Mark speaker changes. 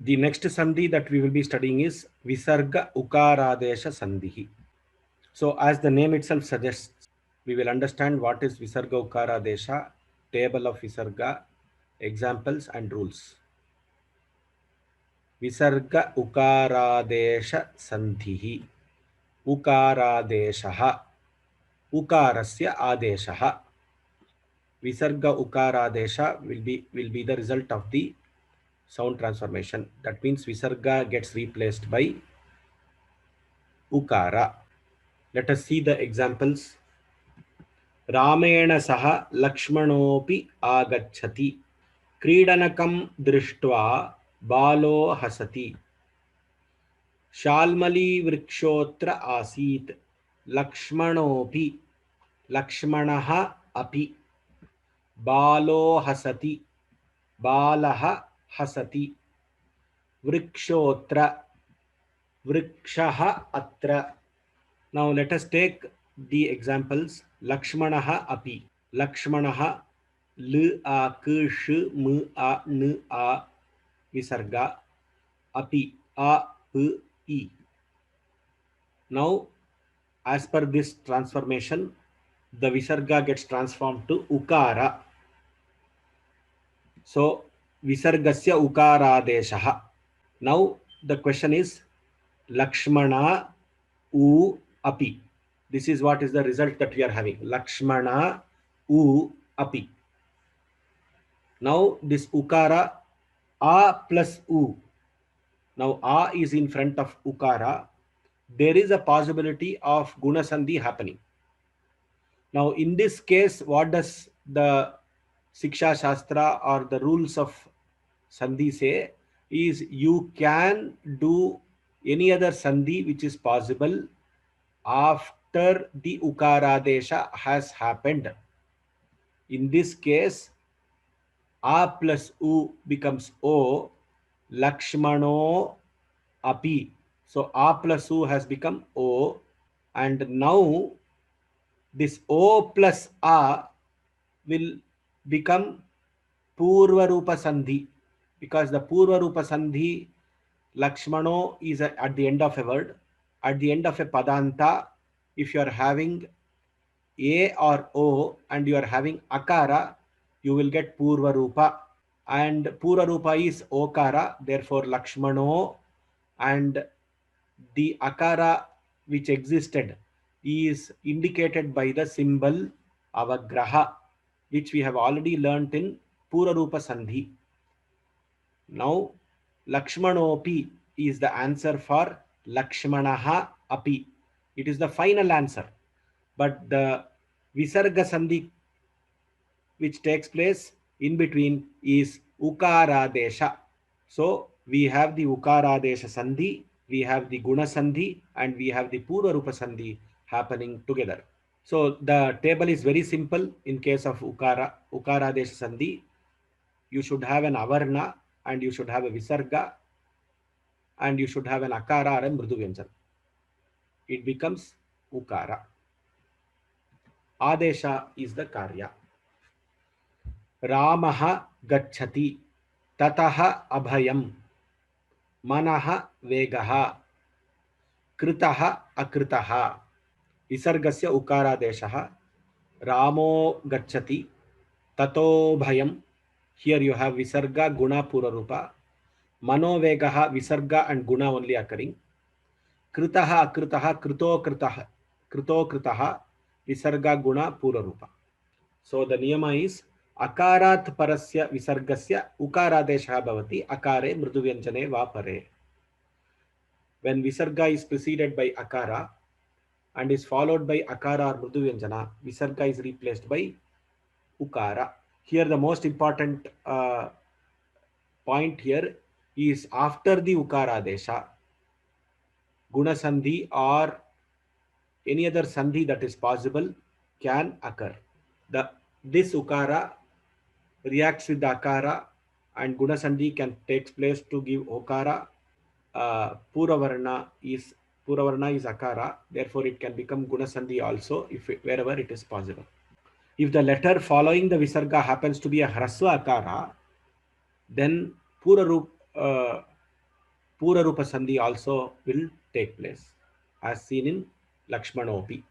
Speaker 1: The next sandhi that we will be studying is Visarga Ukaradesha Sandhi. So as the name itself suggests, we will understand what is Visarga Ukaradesha, table of Visarga, examples and rules. Visarga Ukaradesha Sandhi. Ukaradeshaha. Ukarasya adeshaha. Visarga Ukaradesha will be the result of the sound transformation. That means Visarga gets replaced by Ukara. Let us see the examples. Ramena saha Lakshmanopi agacchati. Kridanakam drishtva balo hasati. Shalmali vrikshotra asit. Lakshmanopi. Lakshmanaha api. Balo hasati. Balaha hasati. Vrikshotra. Vrikshaha atra. Now let us take the examples. Lakshmanaha api. Lakshmanaha l a k sh m a n a visarga api a p e. Now as per this transformation, the visarga gets transformed to ukara. So visargasya ukaradeshaha. Now the question is Lakshmana u api. This is what is the result that we are having. Lakshmana u api. Now this ukara a plus u. Now a is in front of ukara. There is a possibility of guna sandhi happening. Now in this case, what does the Siksha Shastra or the rules of sandhi say is you can do any other sandhi which is possible after the ukaradesha has happened. In this case, a plus u becomes o, Lakshmano api. So a plus u has become o, and now this o plus a will become Purva Rupa Sandhi, because the Purva Rupa Sandhi, Lakshmano is at the end of a word. At the end of a Padanta, if you are having a or o and you are having akara, you will get Purva Rupa. And Purva Rupa is Okara, therefore Lakshmano, and the akara which existed is indicated by the symbol Avagraha, which we have already learnt in Purva Rupa Sandhi. Now Lakshmanopi is the answer for Lakshmanaha api. It is the final answer. But the Visarga Sandhi which takes place in between is Ukaradesha. So we have the Ukaradesha Sandhi, we have the Guna Sandhi, and we have the Purva Rupa Sandhi happening together. So the table is very simple in case of Ukaradesha Sandhi. You should have an Avarna, and you should have a Visarga, and you should have an Akara or a Mridu Vyanjana. It becomes Ukara. Adesha is the Karya. Ramaha gacchati tataha abhayam manaha vegaha kritaha akritaha. Visargasya ukaradeshaha. Ramo gacchati tato bhayam. Here you have visarga guna pura rupa. Mano vegaha visarga and guna only occurring. Kritaha akritaha krito kritaha. Krito kritaha visarga guna pura rupa. So the niyama is akarat parasya visargasya ukaradesha bhavati akare mriduvyanjane va pare. When visarga is preceded by akara and is followed by akara or mriduvyanjana, visarga is replaced by ukara. Here the most important point here is after the ukaradesha, guna sandhi or any other sandhi that is possible can occur. This ukara reacts with the akara and guna sandhi can take place to give okara. Puravarna is akara, therefore it can become guna sandhi also wherever it is possible. If the letter following the visarga happens to be a hraswa akara, then Pura Rupa Sandhi also will take place, as seen in Lakshmanopi.